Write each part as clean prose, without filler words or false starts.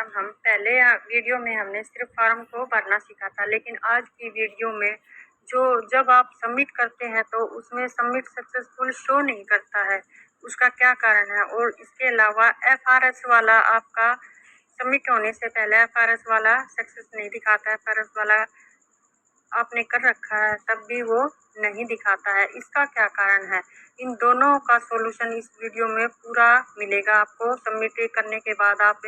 Farm हम पहले video में हमने सिर्फ फार्म को भरना सीखा था, लेकिन आज की वीडियो में जब आप सबमिट करते हैं तो उसमें सबमिट सक्सेसफुल शो नहीं करता है, उसका क्या कारण है। और इसके अलावा एफआरएस वाला आपका सबमिट होने से पहले एफआरएस वाला सक्सेस नहीं दिखाता है, एफआरएस वाला आपने कर रखा है तब भी वो नहीं दिखाता है, इसका क्या कारण है। इन दोनों का सॉल्यूशन इस वीडियो में पूरा मिलेगा आपको। सबमिट करने के बाद आप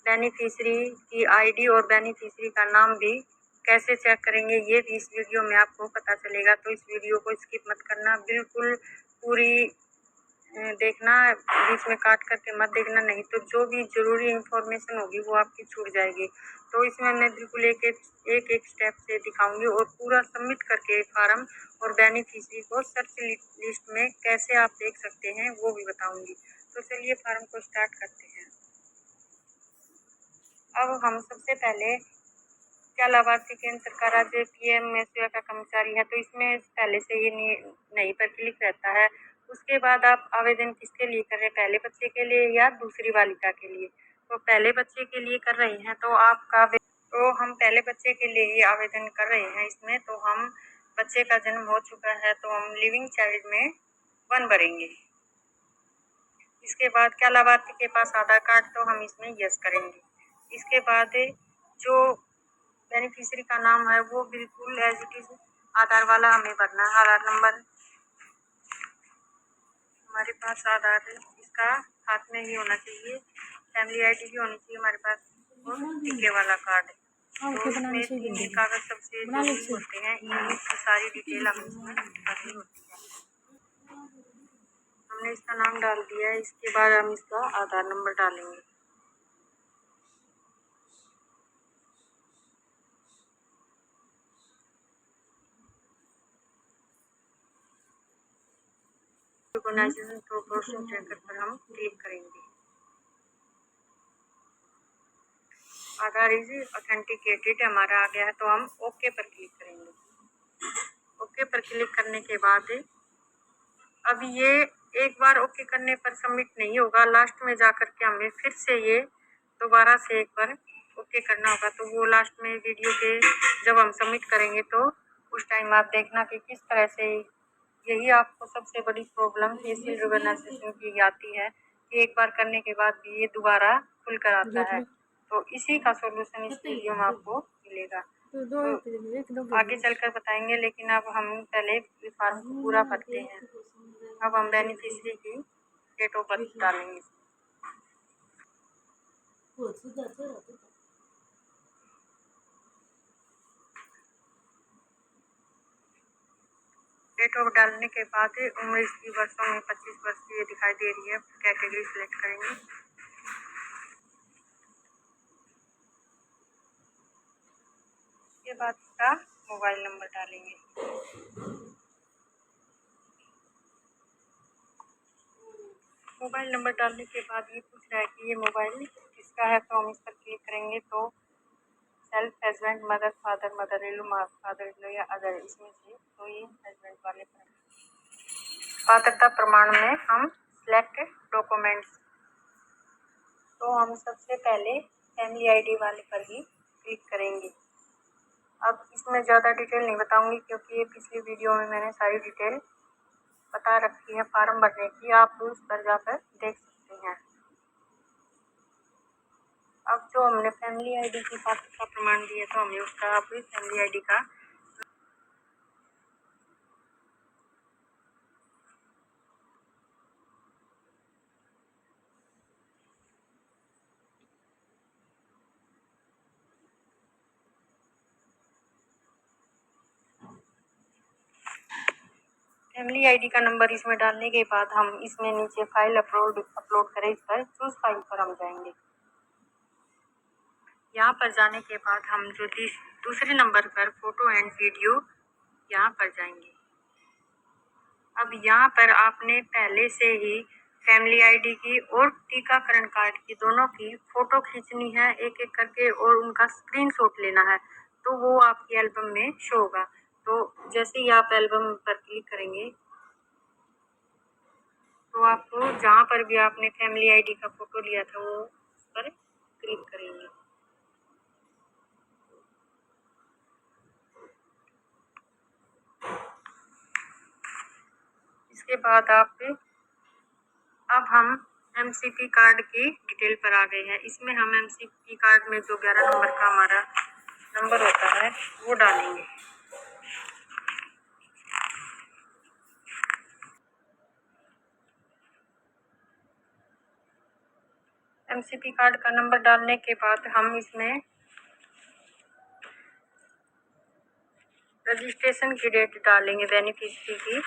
बेनिफिशियरी की आईडी और बेनिफिशियरी का नाम भी कैसे चेक करेंगे ये भी इस वीडियो में आपको पता चलेगा। तो इस वीडियो को स्किप मत करना, बिल्कुल पूरी देखना, बीच में काट करके मत देखना, नहीं तो जो भी जरूरी इंफॉर्मेशन होगी वो आपकी छूट जाएगी। तो इसमें मैं बिल्कुल एक स्टेप से दिखाऊंगी और पूरा सबमिट करके फार्म और बेनिफिशियरी को सर्च लिस्ट में कैसे आप देख सकते हैं वो भी बताऊंगी। तो चलिए फार्म को स्टार्ट करते हैं। अब हम सबसे पहले क्या लाभार्थी केंद्र सरकार राज्य पीएमएसवाई का कर्मचारी है तो इसमें पहले से ये नहीं पर क्लिक रहता है। उसके बाद आप आवेदन किसके लिए कर रहे हैं, पहले बच्चे के लिए या दूसरी बालिका के लिए। तो पहले बच्चे के लिए कर रहे हैं तो हम पहले बच्चे के लिए ही आवेदन कर रहे हैं। इसमें तो हम बच्चे का जन्म हो चुका है तो हम लिविंग चाइल्ड में 1 भरेंगे। इसके बाद क्या लाभार्थी के पास आधार कार्ड, तो हम इसमें यस करेंगे। इसके बाद जो बेनिफिशियरी का नाम है वो बिल्कुल एज इट इज आधार वाला हमें भरना है। आधार नंबर हमारे पास, आधार इसका हाथ में ही होना चाहिए, फैमिली आईडी भी होनी चाहिए हमारे पास और टीके वाला कार्ड। तो इसमें 3 कागज सबसे जरूरी होते हैं, इनकी सारी डिटेल हमें इसमें भरनी होती है। हमने इसका नाम डाल दिया है, इसके बाद हम इसका आधार नंबर डालेंगे। ऑर्गेनाइजेशन प्रोपोर्शन ट्रैकर पर हम क्लिक करेंगे। आधार इज ऑथेंटिकेटेड हमारा आ गया है तो हम ओके पर क्लिक करेंगे। ओके पर क्लिक करने के बाद अब ये एक बार ओके करने पर सबमिट नहीं होगा, लास्ट में जाकर के हमें फिर से ये दोबारा से एक बार ओके करना होगा। तो वो लास्ट में वीडियो के जब हम सबमिट करेंगे तो उस टाइम आप देखना कि किस तरह से, यही आपको सबसे बड़ी प्रॉब्लम फेशियल ऑर्गेनाइजेशन की आती है कि एक बार करने के बाद भी ये दोबारा खुल कर आता है। तो इसी का सॉल्यूशन इस वीडियो में आपको मिलेगा, तो आगे चलकर बताएंगे, लेकिन अब हम पहले फॉर्म को पूरा भरते हैं। अब हम बेनिफिशियरी की डेट ऑफ बर्थ डालेंगे। डेट ऑफ डालने के बाद उम्र इसकी वर्षों में 25 वर्ष की ये दिखाई दे रही है। कैटेगरी सिलेक्ट करेंगे। इसके बाद इसका मोबाइल नंबर डालेंगे। मोबाइल नंबर डालने के बाद ये पूछ रहा है कि ये मोबाइल किसका है, तो हम इस पर क्लिक करेंगे। तो self, husband, mother, father, mother in law, father in law या अदर, इसमें से तो ये हस्बैंड वाले पर। पात्रता प्रमाण में हम सिलेक्ट डॉक्यूमेंट्स, तो हम सबसे पहले फैमिली आईडी वाले पर ही क्लिक करेंगे। अब इसमें ज़्यादा डिटेल नहीं बताऊंगी क्योंकि ये पिछली वीडियो में मैंने सारी डिटेल बता रखी है फॉर्म भरने की, आप उस पर जाकर देख सकते हैं। अब जो हमने फैमिली आईडी की पात्रता प्रमाण दिया तो हमें उसका अब फैमिली आईडी का फैमिली आईडी का नंबर इसमें डालने के बाद हम इसमें नीचे फाइल अपलोड करें, इस पर चूज फाइल पर हम जाएंगे। यहाँ पर जाने के बाद हम जो दूसरे नंबर पर फोटो एंड वीडियो यहाँ पर जाएंगे। अब यहाँ पर आपने पहले से ही फैमिली आईडी की और टीकाकरण कार्ड की दोनों की फोटो खींचनी है एक एक करके और उनका स्क्रीनशॉट लेना है, तो वो आपकी एल्बम में शो होगा। तो जैसे ही आप एल्बम पर क्लिक करेंगे तो आपको जहाँ पर भी आपने फैमिली आईडी का फोटो लिया था वो उस पर क्लिक करेंगे। इसके बाद अब हम एमसीपी कार्ड की डिटेल पर आ गए हैं। इसमें हम एमसीपी कार्ड में जो 11 नंबर का हमारा नंबर होता है वो डालेंगे। एमसीपी कार्ड का नंबर डालने के बाद हम इसमें रजिस्ट्रेशन की डेट डालेंगे बेनिफिशियरी की।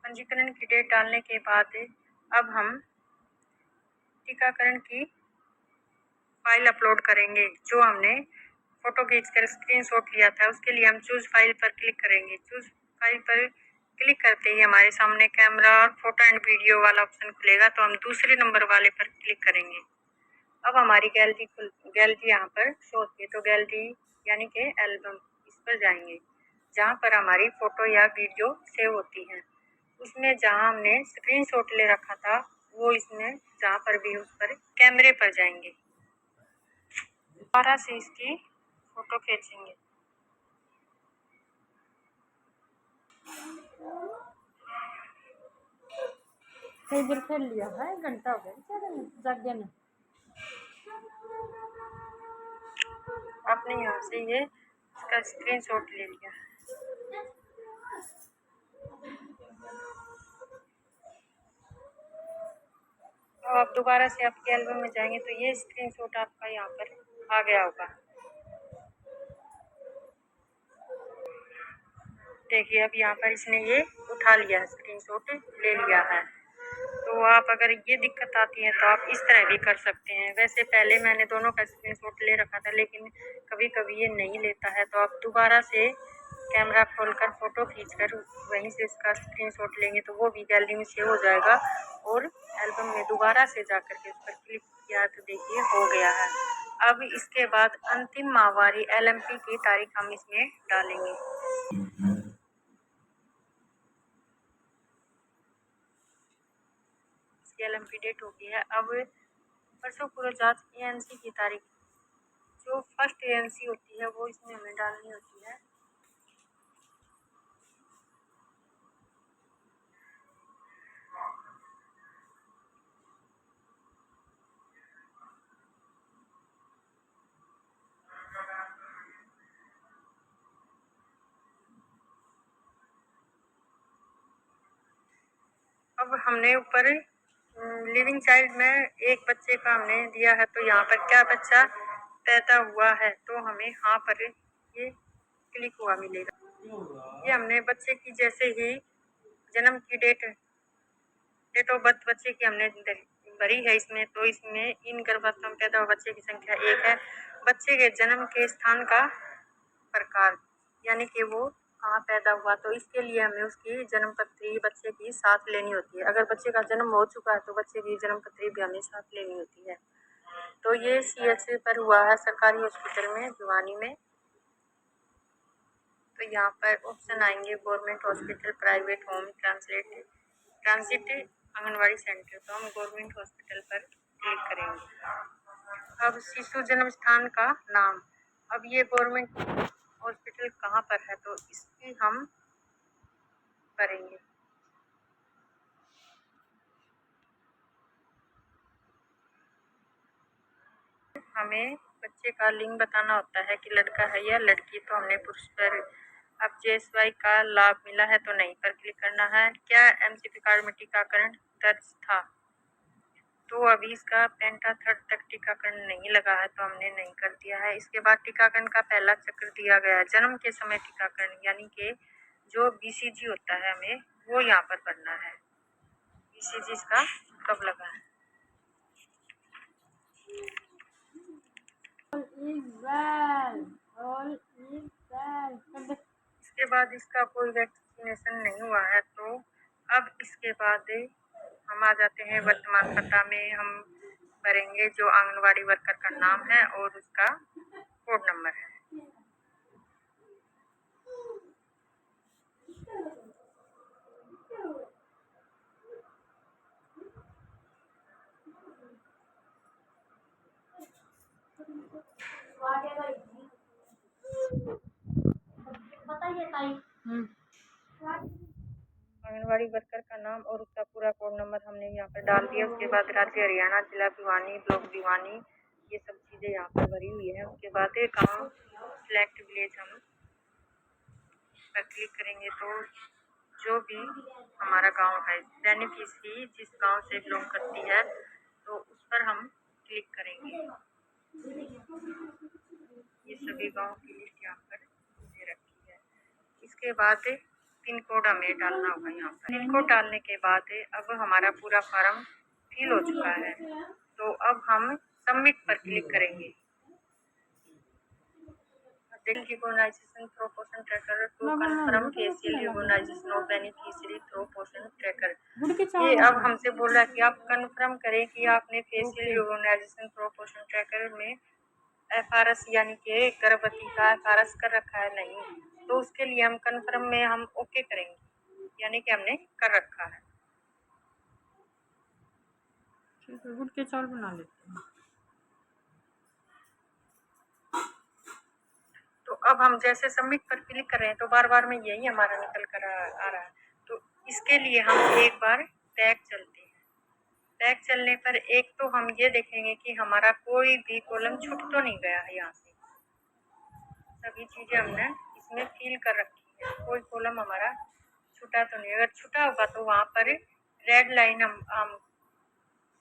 पंजीकरण की डेट डालने के बाद अब हम टीकाकरण की फाइल अपलोड करेंगे। जो हमने फोटो खींचकर स्क्रीनशॉट लिया था उसके लिए हम चूज फाइल पर क्लिक करेंगे। चूज फाइल पर क्लिक करते ही हमारे सामने कैमरा और फोटो एंड वीडियो वाला ऑप्शन खुलेगा, तो हम दूसरे नंबर वाले पर क्लिक करेंगे। अब हमारी गैलरी यहाँ पर शो होती है, तो गैलरी यानी कि एल्बम, इस पर जाएंगे जहाँ पर हमारी फोटो या वीडियो सेव होती है। उसमें जहाँ हमने स्क्रीनशॉट ले रखा था वो इसमें जहाँ पर भी उस पर कैमरे पर जाएंगे, दोबारा से इसकी फोटो खींचेंगे। कई देर खेल लिया है, घंटा हो गया जागे ने। आपने यहाँ से ये इसका स्क्रीनशॉट ले लिया। तो आप दोबारा से आपके एल्बम में जाएंगे तो ये स्क्रीनशॉट आपका यहाँ पर आ गया होगा। देखिए अब यहाँ पर इसने ये उठा लिया है, स्क्रीनशॉट ले लिया है। तो आप अगर ये दिक्कत आती है तो आप इस तरह भी कर सकते हैं। वैसे पहले मैंने दोनों का स्क्रीनशॉट ले रखा था, लेकिन कभी कभी ये नहीं लेता है, तो आप दोबारा से कैमरा खोलकर फोटो खींचकर वहीं से इसका स्क्रीनशॉट लेंगे तो वो भी गैलरी में सेव हो जाएगा। और एल्बम में दोबारा से जाकर के उस पर क्लिक किया तो देखिए हो गया है। अब इसके बाद अंतिम माहवारी LMP की तारीख हम इसमें डालेंगे। LMP डेट हो गई है। अब परसों पूर्व जांच ANC की तारीख, जो फर्स्ट ANC होती है वो इसमें हमें डालनी होती है। अब हमने ऊपर लिविंग चाइल्ड में एक बच्चे का हमने दिया है, तो यहाँ पर क्या बच्चा पैदा हुआ है तो हमें यहाँ पर ये क्लिक हुआ मिलेगा। ये हमने बच्चे की जैसे ही जन्म की डेट ऑफ बर्थ बच्चे की हमने भरी है इसमें, तो इसमें इन गर्भावस्था में पैदा हुआ बच्चे की संख्या 1 है। बच्चे के जन्म के स्थान का प्रकार यानी कि वो कहाँ पैदा हुआ, तो इसके लिए हमें उसकी जन्म पत्री बच्चे की साथ लेनी होती है। अगर बच्चे का जन्म हो चुका है तो बच्चे की जन्म पत्री भी हमें साथ लेनी होती है। तो ये CH पर हुआ है सरकारी हॉस्पिटल में भिवानी में। तो यहाँ पर ऑप्शन आएंगे government hospital, private home, transit anganwadi centre, तो हम गवर्नमेंट हॉस्पिटल पर क्लिक करेंगे। अब शिशु जन्म स्थान का नाम, अब ये गवर्नमेंट हॉस्पिटल कहाँ पर है तो इसकी हम करेंगे। हमें बच्चे का लिंग बताना होता है कि लड़का है या लड़की, तो हमने पुरुष पर। अब JSY का लाभ मिला है तो नहीं पर क्लिक करना है। क्या MCP कार्ड में टीकाकरण दर्ज था, तो अभी इसका पेंटा थर्ड तक टीकाकरण नहीं लगा है तो हमने नहीं कर दिया है। इसके बाद टीकाकरण का पहला चक्र दिया गया है। जन्म के समय टीकाकरण यानी कि जो BCG होता है हमें वो यहाँ पर करना है। BCG इसका कब लगा है। इसके बाद इसका कोई वैक्सीनेशन नहीं हुआ है, तो अब इसके बाद हम आ जाते हैं वर्तमान पता में। हम भरेंगे जो आंगनवाड़ी वर्कर का नाम है और उसका कोड नंबर है। आंगनवाड़ी वर्कर का नाम और उसका पूरा कोड नंबर हमने यहाँ पर डाल दिया। उसके बाद राज्य हरियाणा, जिला भिवानी, ब्लॉक भिवानी, ये सब चीज़ें यहाँ पर भरी हुई है। उसके बाद गाँव सिलेक्ट विलेज हम पर क्लिक करेंगे तो जो भी हमारा गांव है, बेनिफिशियरी जिस गांव से बिलोंग करती है तो उस पर हम क्लिक करेंगे। ये सभी गांव की लिस्ट यहाँ पर दे रखी है। इसके बाद पिन कोड हमें डालना होगा। यहाँ पर पिन कोड डालने के बाद अब हमारा पूरा फॉर्म फिल हो चुका है, तो अब हम सबमिट पर क्लिक करेंगे। Recognition through Poshan tracker to confirm facial recognition of beneficiary through Poshan tracker. ये अब हमसे बोला कि आप कंफर्म करें कि आपने facial recognition through Poshan tracker में FRS यानी कि गर्भवती का FRS कर रखा है नहीं, तो उसके लिए हम कंफर्म में हम ओके करेंगे, यानी कि हमने कर रखा है। गुड़ के चावल बना लेते हैं। तो अब हम जैसे सबमिट पर क्लिक कर रहे हैं तो बार बार में यही हमारा निकल कर आ रहा है। तो इसके लिए हम एक बार बैक चलते हैं। बैक चलने पर एक तो हम ये देखेंगे कि हमारा कोई भी कॉलम छूट तो नहीं गया है। यहाँ से सभी चीजें हमने इसमें फिल कर रखी है, कोई कॉलम हमारा छूटा तो नहीं। अगर छूटा होगा तो वहाँ पर रेड लाइन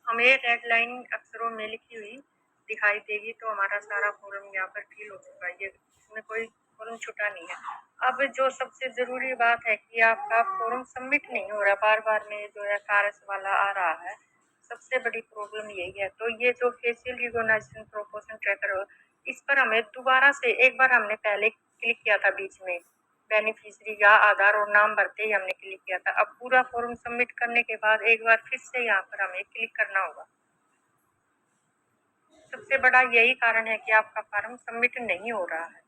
हमें रेड लाइन अक्षरों में लिखी हुई दिखाई देगी, तो हमारा सारा कॉलम यहाँ पर फिल हो चुका है। ये इसमें कोई फॉर्म छुटा नहीं है। अब जो सबसे जरूरी बात है कि आपका फॉर्म सबमिट नहीं हो रहा, बार बार में जो है FRS वाला आ रहा है, सबसे बड़ी प्रॉब्लम यही है। तो ये जो फेशियल रिकॉग्निशन प्रोपोर्शन ट्रैकर, इस पर हमें दोबारा से, एक बार हमने पहले क्लिक किया था बीच में, बेनिफिशियरी का आधार और नाम भरते ही हमने क्लिक किया था। अब पूरा फॉर्म सबमिट करने के बाद एक बार फिर से यहाँ पर हमें क्लिक करना होगा। सबसे बड़ा यही कारण है कि आपका फॉर्म सबमिट नहीं हो रहा है।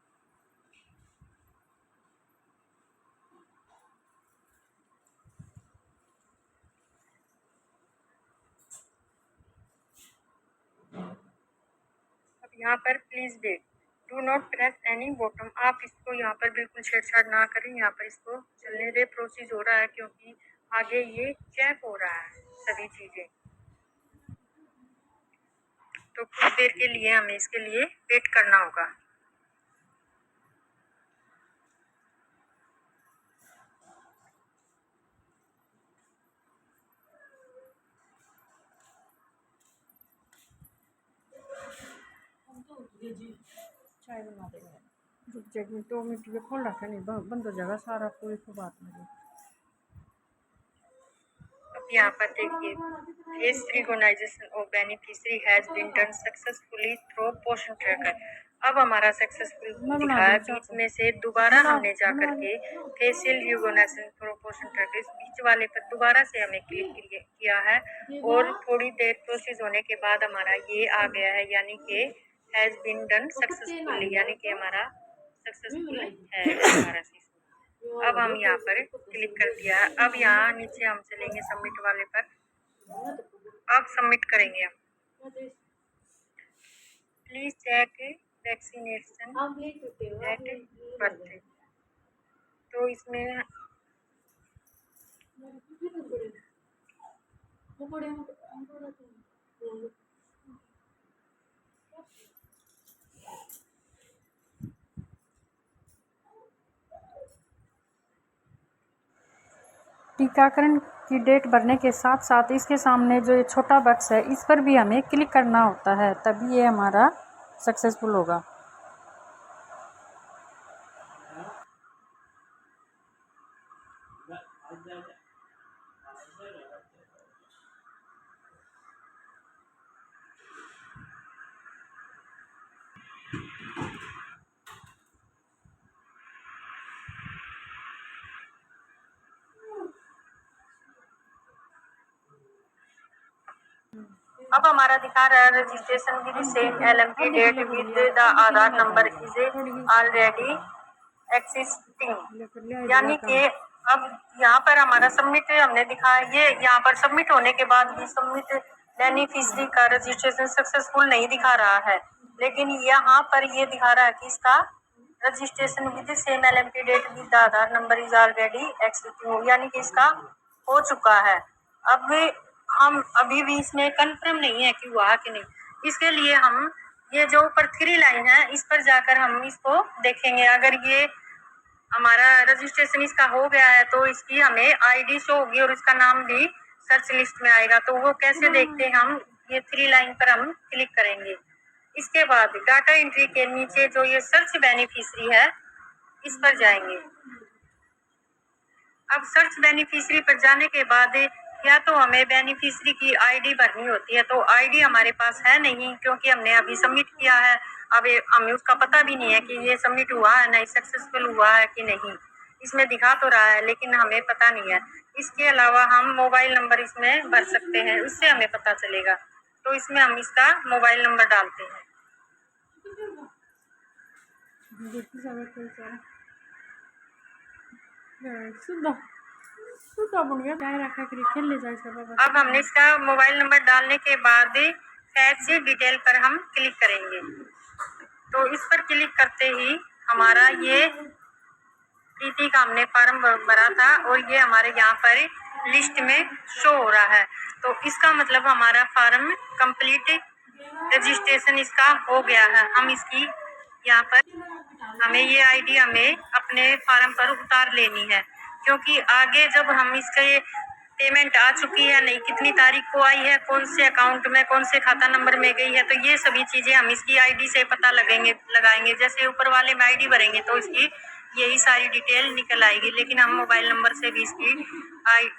अब यहाँ पर please wait, do not press any bottom. आप इसको यहाँ पर बिल्कुल छेड़छाड़ ना करें, यहाँ पर इसको चलने दे। प्रोसीज हो रहा है क्योंकि आगे ये चेक हो रहा है सभी चीजें, तो कुछ देर के लिए हमें इसके लिए वेट करना होगा। चाय बना देंगे, रुक जाएगी 2 मिनट में खोल रखा नहीं, बंद हो जाएगा सारा, कोई तो बात नहीं। अब यहाँ पर देखिए, face recognition of beneficiary has been done successfully through Poshan tracker. अब हमारा सक्सेसफुल दिखाया। बीच में से दोबारा हमने जाकर के facial recognition through Poshan tracker, इस बीच वाले पर दोबारा से हमें क्लिक किया है, और थोड़ी देर प्रोसेस होने के बाद हमारा ये आ गया है, यानी कि हैज बीन डन सक्सेसफुली, यानी कि हमारा सक्सेसफुल है हमारा। अब हम यहाँ पर क्लिक कर दिया है। अब यहाँ नीचे हम चलेंगे सबमिट वाले पर, अब सबमिट करेंगे हम। Please check vaccination at birth. तो इसमें टीकाकरण की डेट भरने के साथ साथ इसके सामने जो ये छोटा बॉक्स है, इस पर भी हमें क्लिक करना होता है, तभी ये हमारा सक्सेसफुल होगा। अब हमारा दिखा रहा है registration with same LMP date with the Aadhaar number is already existing, यानी कि अब यहाँ पर हमारा सबमिट हमने दिखाया। ये यहाँ पर सबमिट होने के बाद भी सबमिट बेनिफिशियरी का रजिस्ट्रेशन सक्सेसफुल नहीं दिखा रहा है, लेकिन यहाँ पर ये दिखा रहा है कि इसका registration with same LMP date with Aadhaar number is already existing, यानी कि इसका हो चुका है। अब हम अभी भी इसमें कंफर्म नहीं है कि हुआ कि नहीं। इसके लिए हम ये जो ऊपर 3 लाइन है इस पर जाकर हम इसको देखेंगे। अगर ये हमारा रजिस्ट्रेशन इसका हो गया है तो इसकी हमें ID शो होगी और इसका नाम भी सर्च लिस्ट में आएगा। तो वो कैसे देखते हैं हम, ये 3 लाइन पर हम क्लिक करेंगे। इसके बाद डाटा एंट्री के नीचे जो ये सर्च बेनिफिशियरी है इस पर जाएंगे। अब सर्च बेनिफिशियरी पर जाने के बाद या तो हमें बेनिफिशियरी की ID भरनी होती है, तो ID हमारे पास है नहीं क्योंकि हमने अभी सबमिट किया है। अब हमें उसका पता भी नहीं है कि ये सबमिट हुआ है नहीं, सक्सेसफुल हुआ है कि नहीं। इसमें दिखा तो रहा है लेकिन हमें पता नहीं है। इसके अलावा हम मोबाइल नंबर इसमें भर सकते हैं, उससे हमें पता चलेगा। तो इसमें हम इसका मोबाइल नंबर डालते हैं। अब हमने इसका मोबाइल नंबर डालने के बाद फैच डिटेल पर हम क्लिक करेंगे। तो इस पर क्लिक करते ही हमारा ये प्रीति का हमने फॉर्म भरा था और ये हमारे यहाँ पर लिस्ट में शो हो रहा है। तो इसका मतलब हमारा फॉर्म कंप्लीट रजिस्ट्रेशन इसका हो गया है। हम इसकी यहाँ पर हमें ये ID हमें अपने फॉर्म पर उतार लेनी है, क्योंकि आगे जब हम इसके पेमेंट आ चुकी है नहीं, कितनी तारीख को आई है, कौन से अकाउंट में, कौन से खाता नंबर में गई है, तो ये सभी चीजें हम इसकी ID से पता लगाएंगे। जैसे ऊपर वाले में ID भरेंगे तो इसकी यही सारी डिटेल निकल आएगी, लेकिन हम मोबाइल नंबर से भी इसकी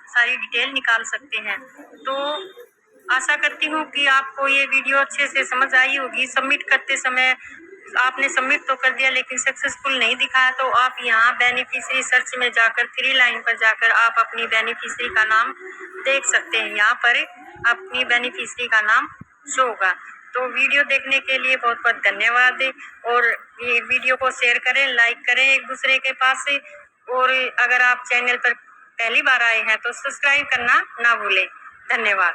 सारी डिटेल निकाल सकते हैं। तो आशा करती हूँ कि आपको ये वीडियो अच्छे से समझ आई होगी। सबमिट करते समय आपने सबमिट तो कर दिया लेकिन सक्सेसफुल नहीं दिखाया, तो आप यहाँ बेनिफिशियरी सर्च में जाकर 3 लाइन पर जाकर आप अपनी बेनिफिशियरी का नाम देख सकते हैं। यहाँ पर अपनी बेनिफिशियरी का नाम शो होगा। तो वीडियो देखने के लिए बहुत बहुत धन्यवाद। और ये वीडियो को शेयर करें, लाइक करें एक दूसरे के पास। और अगर आप चैनल पर पहली बार आए हैं तो सब्सक्राइब करना ना भूलें। धन्यवाद।